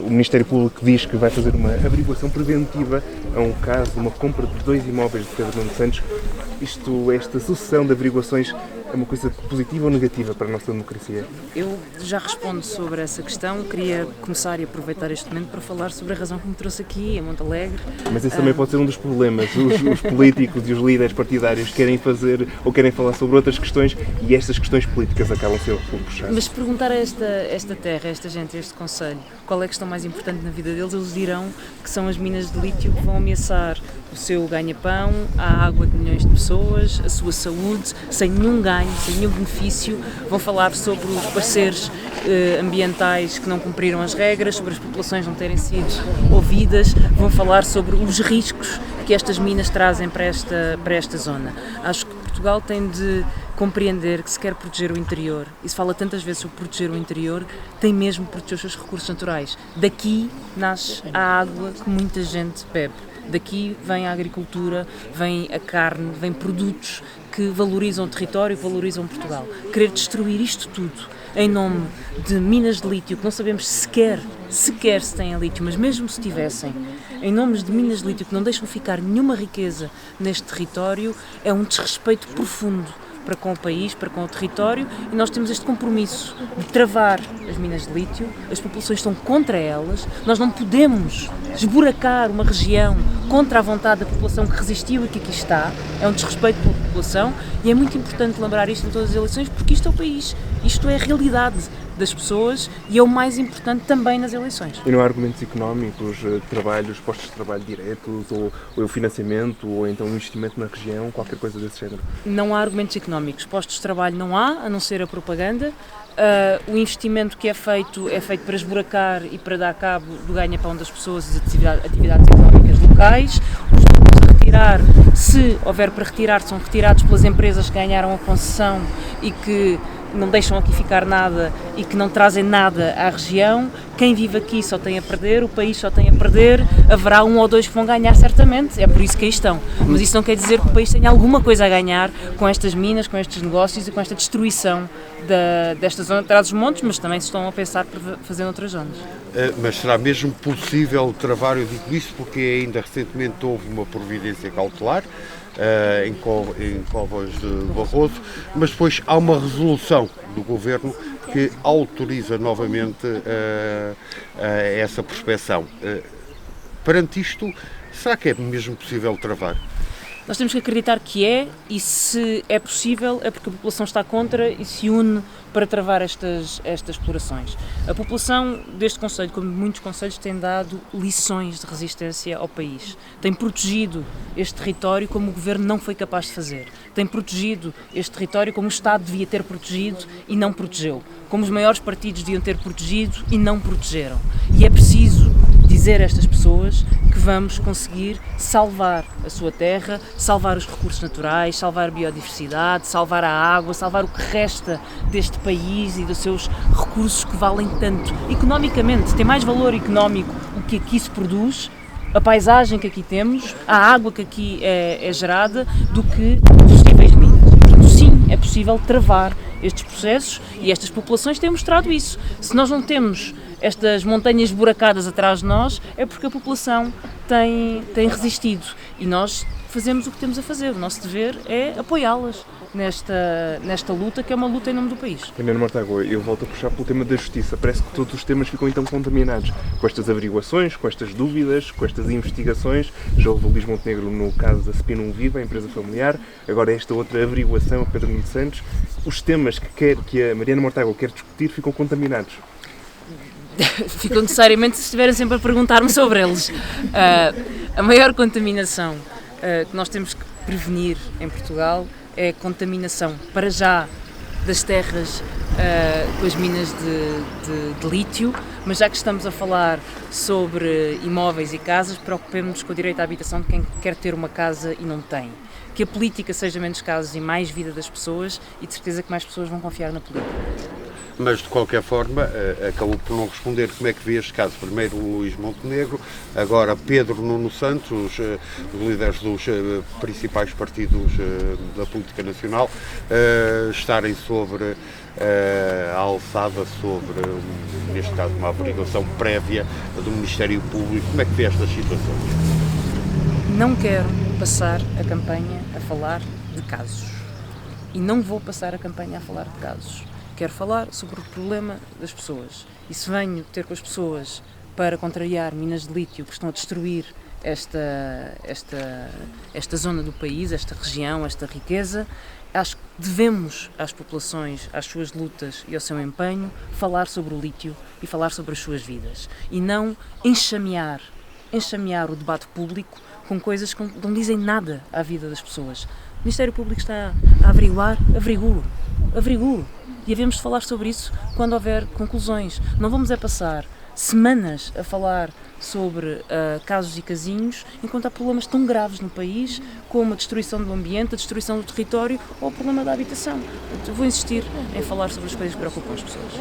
O Ministério Público diz que vai fazer uma averiguação preventiva a um caso de uma compra de 2 imóveis de Pedro Nuno Santos. Esta sucessão de averiguações é uma coisa positiva ou negativa para a nossa democracia? Eu já respondo sobre essa questão. Queria começar e aproveitar este momento para falar sobre a razão que me trouxe aqui, a Monte Alegre. Mas esse também pode ser um dos problemas. Os políticos e os líderes partidários querem fazer ou querem falar sobre outras questões e estas questões políticas acabam sempre por puxar. Mas se perguntar a esta terra, a esta gente, a este concelho, qual é a questão mais importante na vida deles, eles dirão que são as minas de lítio que vão ameaçar o seu ganha-pão, a água de milhões de pessoas, a sua saúde, sem nenhum ganho, sem nenhum benefício. Vão falar sobre os parceiros ambientais que não cumpriram as regras, sobre as populações não terem sido ouvidas, vão falar sobre os riscos que estas minas trazem para esta zona. Acho que Portugal tem de compreender que se quer proteger o interior, e se fala tantas vezes sobre proteger o interior, tem mesmo de proteger os seus recursos naturais. Daqui nasce a água que muita gente bebe. Daqui vem a agricultura, vem a carne, vem produtos que valorizam o território e valorizam Portugal. Querer destruir isto tudo em nome de minas de lítio, que não sabemos sequer se têm lítio, mas mesmo se tivessem, em nome de minas de lítio que não deixam ficar nenhuma riqueza neste território, é um desrespeito profundo para com o país, para com o território, e nós temos este compromisso de travar as minas de lítio. As populações estão contra elas, nós não podemos esburacar uma região contra a vontade da população que resistiu e que aqui está. É um desrespeito pela população e é muito importante lembrar isto em todas as eleições, porque isto é o país, isto é a realidade das pessoas e é o mais importante também nas eleições. E não há argumentos económicos, trabalhos, postos de trabalho diretos, ou o financiamento, ou então o investimento na região, qualquer coisa desse género? Não há argumentos económicos, postos de trabalho não há, a não ser a propaganda. O investimento que é feito para esburacar e para dar cabo do ganha-pão das pessoas e das atividades económicas locais. Os lucros a retirar, se houver para retirar, são retirados pelas empresas que ganharam a concessão e que não deixam aqui ficar nada e que não trazem nada à região. Quem vive aqui só tem a perder, o país só tem a perder, haverá um ou dois que vão ganhar certamente, é por isso que aí estão. Mas isso não quer dizer que o país tenha alguma coisa a ganhar com estas minas, com estes negócios e com esta destruição desta zona de Trás-os-Montes, mas também se estão a pensar por fazer noutras zonas. Mas será mesmo possível travar, eu digo isso porque ainda recentemente houve uma providência cautelar em Covas de Barroso, mas depois há uma resolução do Governo que autoriza novamente essa prospeção. Perante isto, será que é mesmo possível travar? Nós temos que acreditar que é, e se é possível é porque a população está contra e se une para travar estas explorações. A população deste concelho, como de muitos concelhos, tem dado lições de resistência ao país. Tem protegido este território como o Governo não foi capaz de fazer. Tem protegido este território como o Estado devia ter protegido e não protegeu. Como os maiores partidos deviam ter protegido e não protegeram. E é preciso dizer a estas pessoas que vamos conseguir salvar a sua terra, salvar os recursos naturais, salvar a biodiversidade, salvar a água, salvar o que resta deste país e dos seus recursos que valem tanto. Economicamente, tem mais valor económico o que aqui se produz, a paisagem que aqui temos, a água que aqui é gerada, do que os níveis de minas. Portanto, sim, é possível travar estes processos e estas populações têm mostrado isso. Se nós não temos estas montanhas buracadas atrás de nós, é porque a população tem resistido e nós fazemos o que temos a fazer. O nosso dever é apoiá-las nesta luta, que é uma luta em nome do país. Mariana Mortágua, eu volto a puxar pelo tema da justiça. Parece que todos os temas ficam então contaminados com estas averiguações, com estas dúvidas, com estas investigações. Já houve o Luís Montenegro no caso da Spinum Viva, a empresa familiar, agora esta outra averiguação, a Pedro Nuno Santos. Os temas que a Mariana Mortágua quer discutir ficam contaminados. Ficam necessariamente se estiverem sempre a perguntar-me sobre eles. A maior contaminação que nós temos que prevenir em Portugal é a contaminação, para já, das terras com as minas de lítio, mas já que estamos a falar sobre imóveis e casas, preocupemos-nos com o direito à habitação de quem quer ter uma casa e não tem. Que a política seja menos casos e mais vida das pessoas, e de certeza que mais pessoas vão confiar na política. Mas, de qualquer forma, acabou por não responder como é que vê este caso. Primeiro Luís Montenegro, agora Pedro Nuno Santos, os líderes dos principais partidos da política nacional, estarem sobre a alçada sobre, neste caso, uma averiguação prévia do Ministério Público. Como é que vê estas situações? Não quero passar a campanha a falar de casos. E não vou passar a campanha a falar de casos. Quero falar sobre o problema das pessoas. E se venho ter com as pessoas para contrariar minas de lítio que estão a destruir esta zona do país, esta região, esta riqueza, acho que devemos às populações, às suas lutas e ao seu empenho, falar sobre o lítio e falar sobre as suas vidas. E não enxamear o debate público com coisas que não dizem nada à vida das pessoas. O Ministério Público está a averiguar, averiguo. E havemos de falar sobre isso quando houver conclusões. Não vamos passar semanas a falar sobre casos e casinhos, enquanto há problemas tão graves no país, como a destruição do ambiente, a destruição do território ou o problema da habitação. Eu vou insistir em falar sobre as coisas que preocupam as pessoas.